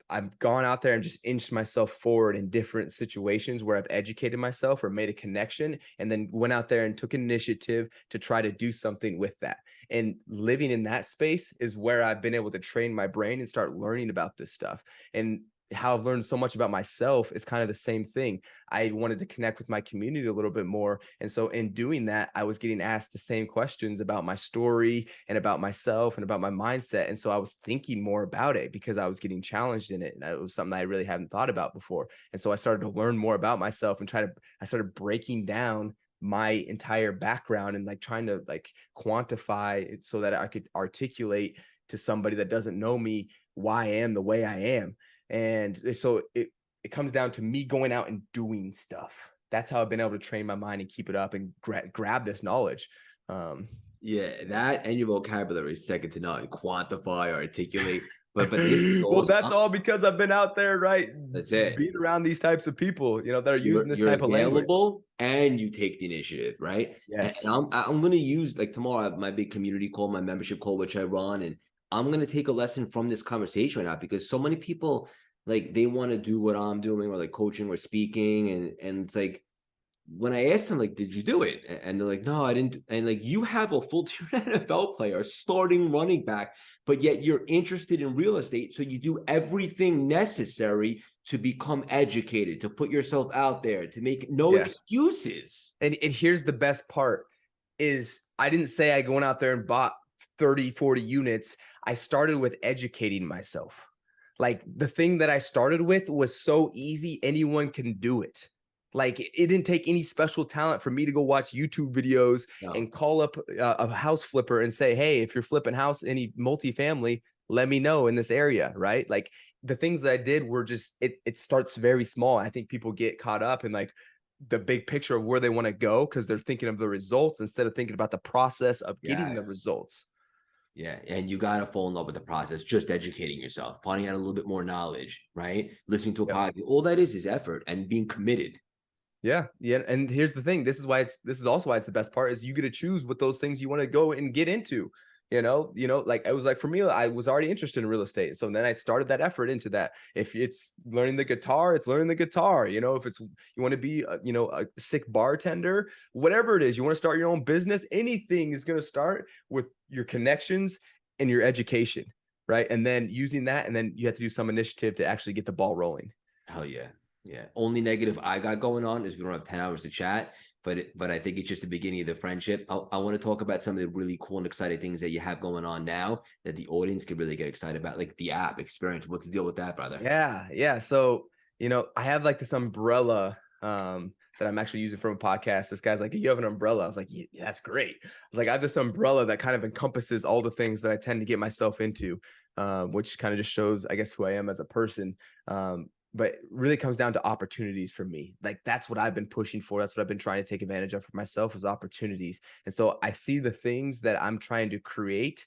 Speaker 2: I've gone out there and just inched myself forward in different situations where I've educated myself or made a connection, and then went out there and took initiative to try to do something with that. And living in that space is where I've been able to train my brain and start learning about this stuff. And how I've learned so much about myself is kind of the same thing. I wanted to connect with my community a little bit more. And so in doing that, I was getting asked the same questions about my story and about myself and about my mindset. And so I was thinking more about it because I was getting challenged in it. And it was something I really hadn't thought about before. And so I started to learn more about myself and I started breaking down my entire background and like trying to like quantify it so that I could articulate to somebody that doesn't know me why I am the way I am. And so it comes down to me going out and doing stuff. that's how I've been able to train my mind and keep it up and grab this knowledge.
Speaker 1: Yeah, that and your vocabulary is second to none. Quantify, articulate. But this is
Speaker 2: Well,
Speaker 1: also
Speaker 2: that's all because I've been out there, right?
Speaker 1: that's it.
Speaker 2: Being around these types of people, that are using this
Speaker 1: You're
Speaker 2: type of language.
Speaker 1: available and you take the initiative, right? And
Speaker 2: Yes.
Speaker 1: I'm gonna use, like, tomorrow I have my big community call, my membership call, which I run, and I'm gonna take a lesson from this conversation right now because so many people, like, they want to do what I'm doing, or like coaching or speaking, and it's like, when I asked them, like, did you do it? And they're like, no, I didn't. And like, you have a full tier NFL player, starting running back, but yet you're interested in real estate. So you do everything necessary to become educated, to put yourself out there, to make no
Speaker 2: Yeah.
Speaker 1: excuses.
Speaker 2: And here's the best part is I didn't say I went out there and bought 30, 40 units. I started with educating myself. Like the thing that I started with was so easy, anyone can do it. Like it didn't take any special talent for me to go watch YouTube videos
Speaker 1: No.
Speaker 2: and call up a house flipper and say, hey, if you're flipping house, any multifamily, let me know in this area, right? Like the things that I did were just, it starts very small. I think people get caught up in like the big picture of where they want to go because they're thinking of the results instead of thinking about the process of getting the
Speaker 1: Yes.
Speaker 2: results.
Speaker 1: Yeah, and you got to fall in love with the process, just educating yourself, finding out a little bit more knowledge, right? Listening to a
Speaker 2: Yep.
Speaker 1: podcast. All that is effort and being committed.
Speaker 2: Yeah. Yeah. And here's the thing. This is also why it's the best part is you get to choose what those things you want to go and get into. Like it was like for me, I was already interested in real estate. So then I started that effort into that. If it's learning the guitar, it's learning the guitar. If it's you want to be a sick bartender, whatever it is, you want to start your own business, anything is going to start with your connections and your education, right? And then using that, and then you have to do some initiative to actually get the ball rolling.
Speaker 1: Hell yeah. Yeah. Only negative I got going on is we don't have 10 hours to chat, but I think it's just the beginning of the friendship. I want to talk about some of the really cool and exciting things that you have going on now that the audience could really get excited about, like the app experience. What's the deal with that, brother?
Speaker 2: Yeah, yeah. So, I have like this umbrella that I'm actually using from a podcast. This guy's like, you have an umbrella. I was like, yeah, that's great. I was like, I have this umbrella that kind of encompasses all the things that I tend to get myself into, which kind of just shows, I guess, who I am as a person. But it really comes down to opportunities for me. Like that's what I've been pushing for. That's what I've been trying to take advantage of for myself is opportunities. And so I see the things that I'm trying to create.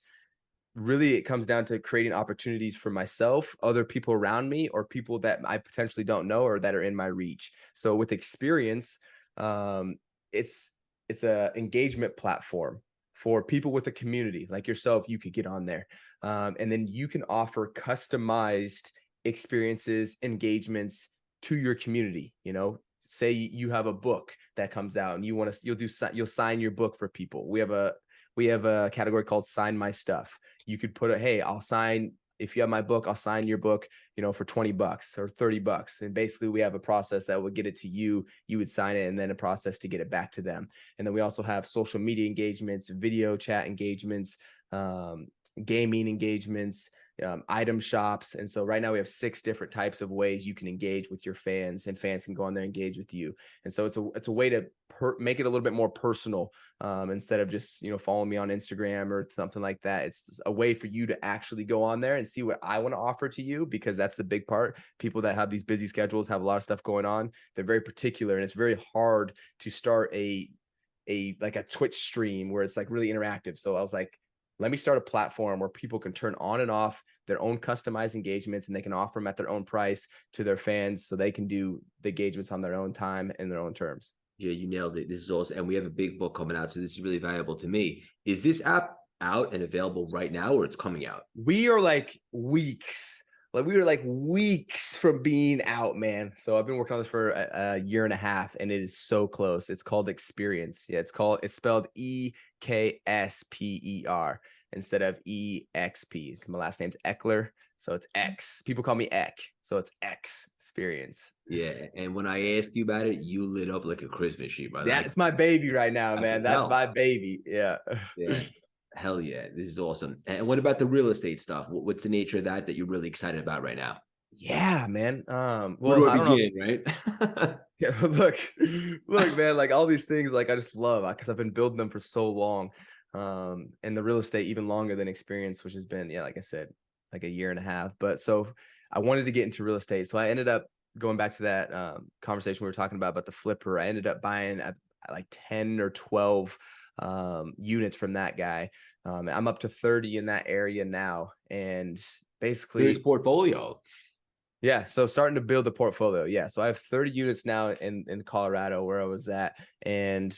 Speaker 2: Really, it comes down to creating opportunities for myself, other people around me, or people that I potentially don't know or that are in my reach. So with experience, um, it's a engagement platform for people with a community like yourself. You could get on there, and then you can offer customized experiences, engagements to your community. Say you have a book that comes out and you'll sign your book for people. We have a category called sign my stuff. You could put hey, I'll sign, if you have my book, I'll sign your book, for $20 or $30. And basically we have a process that will get it to you. You would sign it and then a process to get it back to them. And then we also have social media engagements, video chat engagements, gaming engagements, item shops. And so right now we have 6 different types of ways you can engage with your fans, and fans can go on there and engage with you. And so it's a way to make it a little bit more personal, instead of just following me on Instagram or something like that. It's a way for you to actually go on there and see what I want to offer to you, because that's the big part. People that have these busy schedules, have a lot of stuff going on, they're very particular, and it's very hard to start a Twitch stream where it's like really interactive. So I was like, let me start a platform where people can turn on and off their own customized engagements, and they can offer them at their own price to their fans, so they can do the engagements on their own time and their own terms.
Speaker 1: Yeah, you nailed it. This is awesome. And we have a big book coming out, so this is really valuable to me. Is this app out and available right now, or it's coming out?
Speaker 2: We are like weeks. We were like weeks from being out, man. So I've been working on this for a year and a half, and it is so close. It's called Experience. Yeah, it's spelled EKSPER instead of EXP. My last name's Ekeler, so it's X. People call me Ek, so it's X Experience.
Speaker 1: Yeah, and when I asked you about it, you lit up like a Christmas tree, brother.
Speaker 2: Yeah, it's my baby right now, man. That's my baby. Yeah.
Speaker 1: Yeah. Hell yeah. This is awesome. And what about the real estate stuff? What's the nature of that you're really excited about right now?
Speaker 2: Yeah, man.
Speaker 1: Where
Speaker 2: Well,
Speaker 1: do
Speaker 2: I
Speaker 1: I
Speaker 2: don't know.
Speaker 1: begin, right?
Speaker 2: Yeah, look, man, like all these things, like I just love because I've been building them for so long. And the real estate even longer than Experience, which has been, yeah, like I said, like a year and a half. But so I wanted to get into real estate. So I ended up going back to that conversation we were talking about the flipper, I ended up buying at like 10 or 12 units from that guy. I'm up to 30 in that area now. And
Speaker 1: Here's
Speaker 2: basically,
Speaker 1: portfolio.
Speaker 2: yeah, so starting to build the portfolio. Yeah, so I have 30 units now in Colorado where I was at, and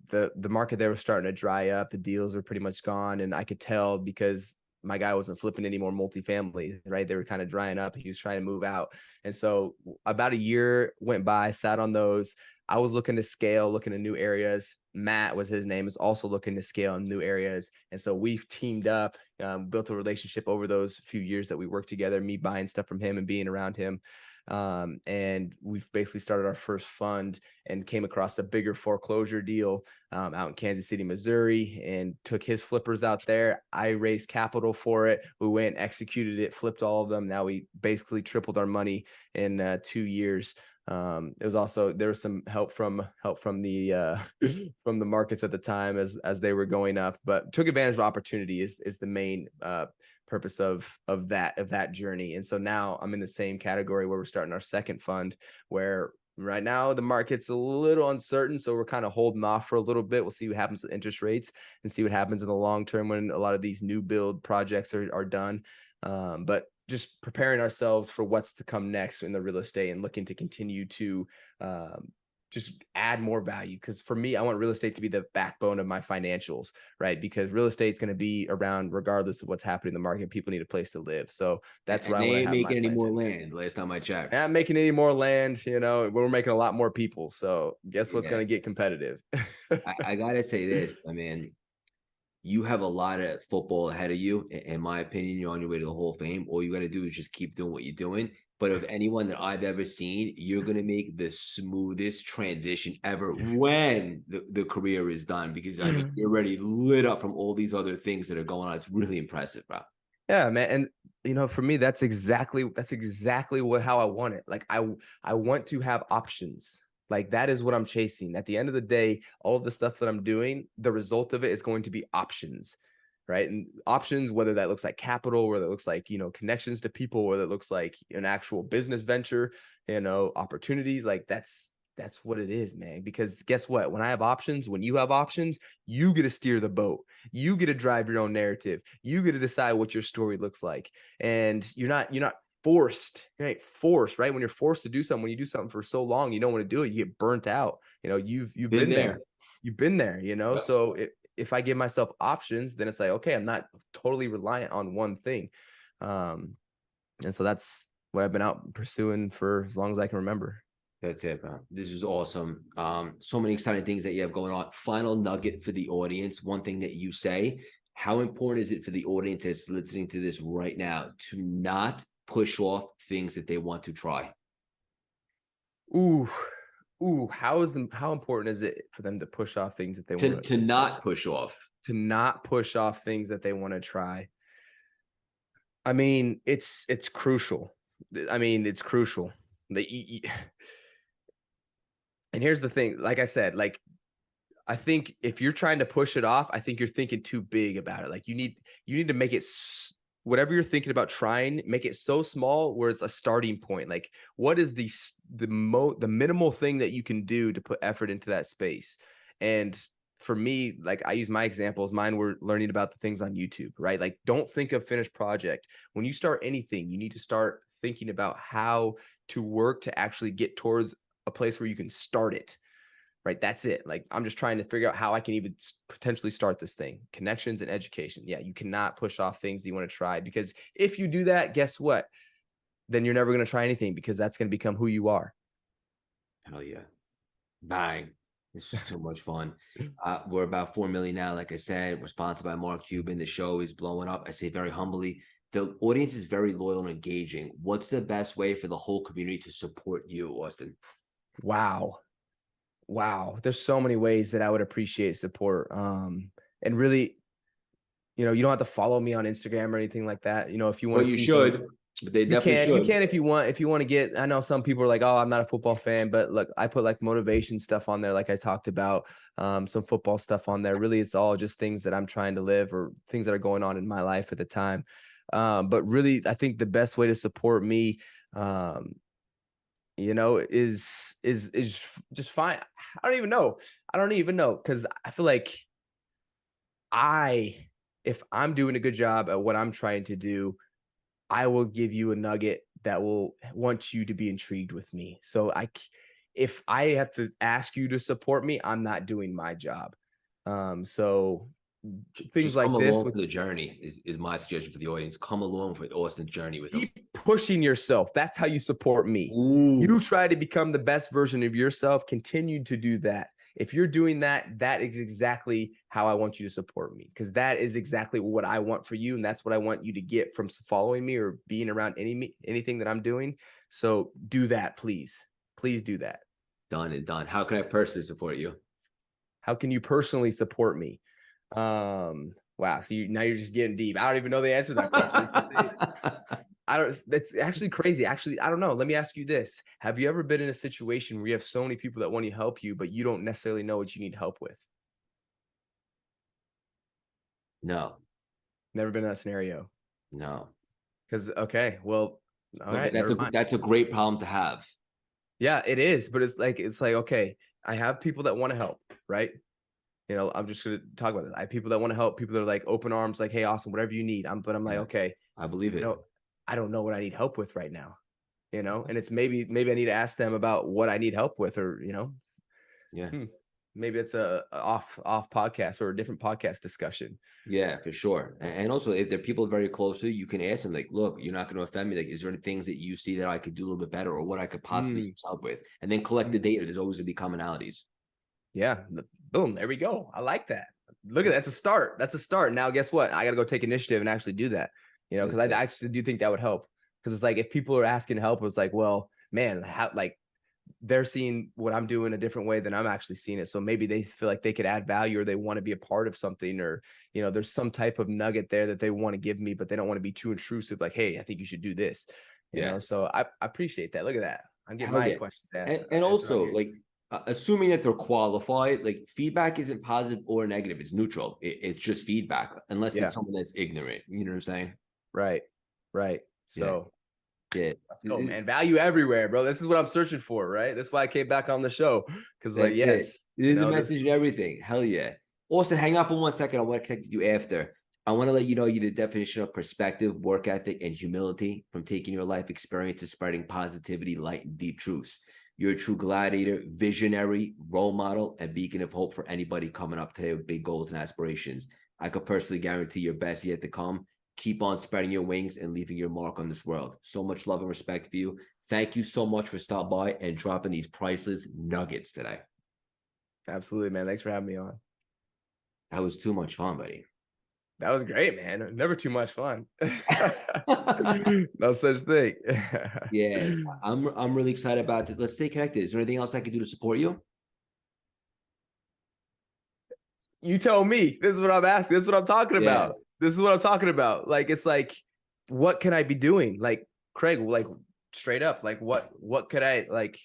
Speaker 2: the market there was starting to dry up. The deals were pretty much gone, and I could tell because my guy wasn't flipping any more multifamily, right? They were kind of drying up. He was trying to move out. And so about a year went by, sat on those. I was looking to scale, looking at new areas. Matt was his name, is also looking to scale in new areas. And so we've teamed up, built a relationship over those few years that we worked together, me buying stuff from him and being around him. And we've basically started our first fund and came across the bigger foreclosure deal out in Kansas City, Missouri, and took his flippers out there. I raised capital for it. We went, executed it, flipped all of them. Now we basically tripled our money in 2 years. It was also, there was some help from the from the markets at the time as they were going up, but took advantage of opportunity is the main purpose of that journey. And so now I'm in the same category where we're starting our second fund, where right now the market's a little uncertain, so we're kind of holding off for a little bit. We'll see what happens with interest rates and see what happens in the long term when a lot of these new build projects are done. But just preparing ourselves for what's to come next in the real estate and looking to continue to just add more value. Because for me, I want real estate to be the backbone of my financials, right? Because real estate is going to be around regardless of what's happening in the market. People need a place to live. So that's where I
Speaker 1: They
Speaker 2: want to
Speaker 1: ain't
Speaker 2: have my
Speaker 1: making any
Speaker 2: plan
Speaker 1: more
Speaker 2: to.
Speaker 1: land. Last time I checked.
Speaker 2: And I'm making any more land, we're making a lot more people. So guess what's
Speaker 1: Yeah.
Speaker 2: going to get competitive?
Speaker 1: I gotta say this. I mean, you have a lot of football ahead of you. In my opinion, you're on your way to the Hall of Fame. All you got to do is just keep doing what you're doing. But of anyone that I've ever seen, you're going to make the smoothest transition ever when the career is done. Because, I mean, you're already lit up from all these other things that are going on. It's really impressive, bro.
Speaker 2: Yeah, man. And for me, that's exactly how I want it. Like I want to have options. Like that is what I'm chasing. At the end of the day, all of the stuff that I'm doing, the result of it is going to be options. Right. And options, whether that looks like capital, whether it looks like, connections to people, whether it looks like an actual business venture, opportunities, like that's what it is, man. Because guess what? When I have options, when you have options, you get to steer the boat. You get to drive your own narrative. You get to decide what your story looks like. And you're not forced. You're not forced, right? When you're forced to do something, when you do something for so long, you don't want to do it. You get burnt out. You've been there. You've been there,
Speaker 1: Yep.
Speaker 2: So if I give myself options, then it's like, okay, I'm not totally reliant on one thing. And so that's what I've been out pursuing for as long as I can remember.
Speaker 1: That's it, bro. This is awesome. So many exciting things that you have going on. Final nugget for the audience. One thing that you say, how important is it for the audience that's listening to this right now to not push off things that they want to try?
Speaker 2: Ooh, how important is it for them to push off things that they
Speaker 1: To
Speaker 2: want
Speaker 1: to not push off.
Speaker 2: to not push off things that they want to try? I mean, it's crucial. I mean, it's crucial. And here's the thing, like I said, like I think if you're trying to push it off, I think you're thinking too big about it. Like you need to make it whatever you're thinking about trying, make it so small where it's a starting point. Like what is the minimal thing that you can do to put effort into that space? And for me, like I use my examples, mine were learning about the things on YouTube, right? Like don't think of finished project. When you start anything, you need to start thinking about how to work to actually get towards a place where you can start it. Right. That's it. Like, I'm just trying to figure out how I can even potentially start this thing. Connections and education. Yeah. You cannot push off things that you want to try, because if you do that, guess what? Then you're never going to try anything, because that's going to become who you are.
Speaker 1: Hell yeah. Bang. This is too much fun. We're about 4 million now. Like I said, we're sponsored by Mark Cuban. The show is blowing up. I say very humbly. The audience is very loyal and engaging. What's the best way for the whole community to support you, Austin?
Speaker 2: Wow. There's so many ways that I would appreciate support. And really, you don't have to follow me on Instagram or anything like that. If you want to
Speaker 1: You
Speaker 2: see
Speaker 1: should, but they definitely should.
Speaker 2: You can if you want to get, I know some people are like, oh, I'm not a football fan, but look, I put like motivation stuff on there. Like I talked about, some football stuff on there. Really, it's all just things that I'm trying to live or things that are going on in my life at the time. But really, I think the best way to support me, is just fine. I don't even know. Because I feel like if I'm doing a good job at what I'm trying to do, I will give you a nugget that will want you to be intrigued with me. So if I have to ask you to support me, I'm not doing my job. So things
Speaker 1: Just come
Speaker 2: like this
Speaker 1: along
Speaker 2: with
Speaker 1: for the journey is my suggestion for the audience. Come along for Austin's journey with him.
Speaker 2: keep pushing yourself. That's how you support me.
Speaker 1: Ooh,
Speaker 2: You try to become the best version of yourself. Continue to do that. If you're doing that, that is exactly how I want you to support me, because that is exactly what I want for you, and that's what I want you to get from following me or being around anything that I'm doing. So do that, please. Please do that.
Speaker 1: done and done. How can I personally support you?
Speaker 2: How can you personally support me? Wow. So now you're just getting deep. I don't even know the answer to that question. That's actually crazy. Actually, I don't know. Let me ask you this. Have you ever been in a situation where you have so many people that want to help you, but you don't necessarily know what you need help with?
Speaker 1: No,
Speaker 2: Never been in that scenario.
Speaker 1: no.
Speaker 2: Because, okay, well, all
Speaker 1: But
Speaker 2: right,
Speaker 1: that's
Speaker 2: never
Speaker 1: a
Speaker 2: mind.
Speaker 1: that's a great problem to have.
Speaker 2: Yeah, it is. But it's like, okay, I have people that want to help, right? I'm just going to talk about this. I have people that want to help, people that are like open arms, like, hey, awesome, whatever you need. But I'm like,
Speaker 1: Yeah,
Speaker 2: okay,
Speaker 1: I believe it.
Speaker 2: I don't know what I need help with right now, and it's maybe I need to ask them about what I need help with, or,
Speaker 1: Yeah.
Speaker 2: maybe it's a off podcast or a different podcast discussion.
Speaker 1: Yeah, for sure. And also, if there are people very close to you, you can ask them, like, look, you're not going to offend me. Like, is there any things that you see that I could do a little bit better, or what I could possibly
Speaker 2: Mm,
Speaker 1: use help with? And then collect the
Speaker 2: mm.
Speaker 1: data. There's always going to be commonalities.
Speaker 2: Yeah, boom, there we go. I like that. Look at that. That's a start. That's a start. Now, guess what? I got to go take initiative and actually do that, because I
Speaker 1: That's it.
Speaker 2: actually do think that would help. Because it's like, if people are asking help, it's like, well, man, how, like, they're seeing what I'm doing a different way than I'm actually seeing it. So maybe they feel like they could add value, or they want to be a part of something, or, there's some type of nugget there that they want to give me, but they don't want to be too intrusive. Like, hey, I think you should do this,
Speaker 1: Yeah.
Speaker 2: So I appreciate that. Look at that. I'm getting
Speaker 1: Hell
Speaker 2: my
Speaker 1: yeah.
Speaker 2: questions
Speaker 1: And
Speaker 2: answered on
Speaker 1: also,
Speaker 2: here.
Speaker 1: like, assuming that they're qualified, like, feedback isn't positive or negative. It's neutral. It's just feedback, unless it's
Speaker 2: Yeah.
Speaker 1: someone that's ignorant. You know what I'm saying?
Speaker 2: Right. Right.
Speaker 1: Yeah.
Speaker 2: So
Speaker 1: Yeah.
Speaker 2: let's go, man. Value everywhere, bro. This is what I'm searching for, right? That's why I came back on the show. Because, like,
Speaker 1: That's it.
Speaker 2: yes,
Speaker 1: There's a
Speaker 2: this.
Speaker 1: message in everything. Hell yeah. Austin, hang up for 1 second. I want to connect with you after. I want to let you know you're the definition of perspective, work ethic, and humility, from taking your life experience to spreading positivity, light, and deep truths. You're a true gladiator, visionary, role model, and beacon of hope for anybody coming up today with big goals and aspirations. I could personally guarantee your best yet to come. Keep on spreading your wings and leaving your mark on this world. So much love and respect for you. Thank you so much for stopping by and dropping these priceless nuggets today.
Speaker 2: Absolutely, man. Thanks for having me on.
Speaker 1: That was too much fun, buddy.
Speaker 2: That was great, man. Never too much fun. No such thing.
Speaker 1: Yeah, I'm really excited about this. Let's stay connected. Is there anything else I can do to support you?
Speaker 2: You tell me. This is what I'm asking. This is what I'm talking
Speaker 1: Yeah,
Speaker 2: about. This is what I'm talking about. Like, it's like, what can I be doing? Like, Craig, like, straight up, like, what could I, like,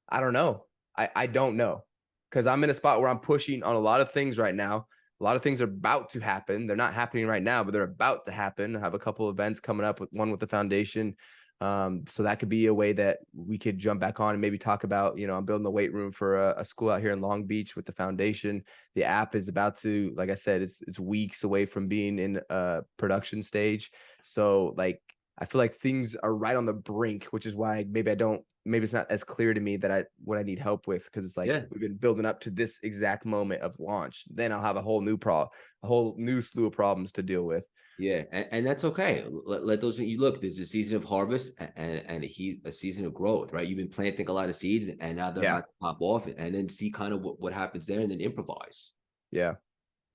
Speaker 2: I don't know. I don't know, because I'm in a spot where I'm pushing on a lot of things right now. A lot of things are about to happen. They're not happening right now, but they're about to happen. I have a couple of events coming up, with one with the foundation. So that could be a way that we could jump back on and maybe talk about, I'm building the weight room for a school out here in Long Beach with the foundation. The app is about to, like I said, it's weeks away from being in a production stage. So, like, I feel like things are right on the brink, which is why maybe it's not as clear to me that what I need help with, because it's like,
Speaker 1: yeah,
Speaker 2: we've been building up to this exact moment of launch. Then I'll have a whole new slew of problems to deal with.
Speaker 1: yeah, and that's okay. Let those you look. There's a season of harvest and a season of growth, right? You've been planting a lot of seeds, and now they're
Speaker 2: Yeah.
Speaker 1: about to pop off, and then see kind of what happens there, and then improvise.
Speaker 2: Yeah.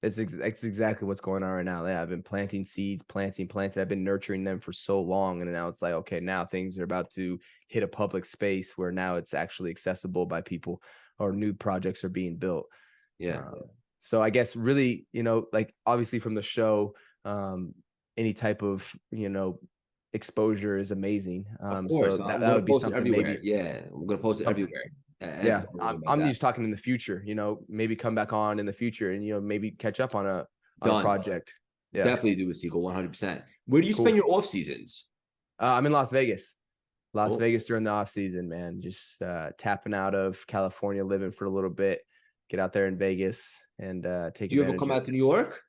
Speaker 2: It's exactly what's going on right now. Yeah, I've been planting seeds, planting. I've been nurturing them for so long, and now it's like, okay, now things are about to hit a public space where now it's actually accessible by people, or new projects are being built.
Speaker 1: Yeah,
Speaker 2: So I guess really, like, obviously from the show, any type of, exposure is amazing.
Speaker 1: of course.
Speaker 2: So
Speaker 1: I'm
Speaker 2: that
Speaker 1: gonna
Speaker 2: would be
Speaker 1: post it
Speaker 2: something,
Speaker 1: everywhere.
Speaker 2: maybe
Speaker 1: Yeah, I'm gonna post it
Speaker 2: something.
Speaker 1: everywhere.
Speaker 2: Yeah,
Speaker 1: Don't worry about
Speaker 2: I'm
Speaker 1: that.
Speaker 2: just talking in the future, maybe come back on in the future and, maybe catch up on a
Speaker 1: Done.
Speaker 2: project. Yeah,
Speaker 1: Definitely do a sequel, 100%. Where do you spend
Speaker 2: cool.
Speaker 1: your off seasons?
Speaker 2: I'm in Las Vegas. Las
Speaker 1: Cool.
Speaker 2: Vegas during the off season, man. Just tapping out of California, living for a little bit, get out there in Vegas and take
Speaker 1: Do you ever
Speaker 2: advantage
Speaker 1: come
Speaker 2: of
Speaker 1: out to New York?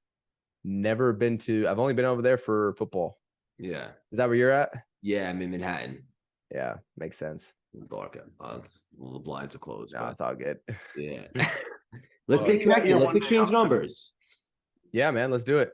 Speaker 2: Never been to, I've only been over there for football.
Speaker 1: Yeah.
Speaker 2: Is that where you're at?
Speaker 1: Yeah, I'm in Manhattan.
Speaker 2: Yeah, makes sense.
Speaker 1: Dark. The blinds are closed,
Speaker 2: No,
Speaker 1: but
Speaker 2: it's all good.
Speaker 1: yeah. Let's
Speaker 3: Well,
Speaker 1: stay
Speaker 3: you got
Speaker 1: connected.
Speaker 3: your
Speaker 1: Let's
Speaker 3: one day
Speaker 1: exchange
Speaker 3: off.
Speaker 1: numbers.
Speaker 2: Yeah, man, let's do it.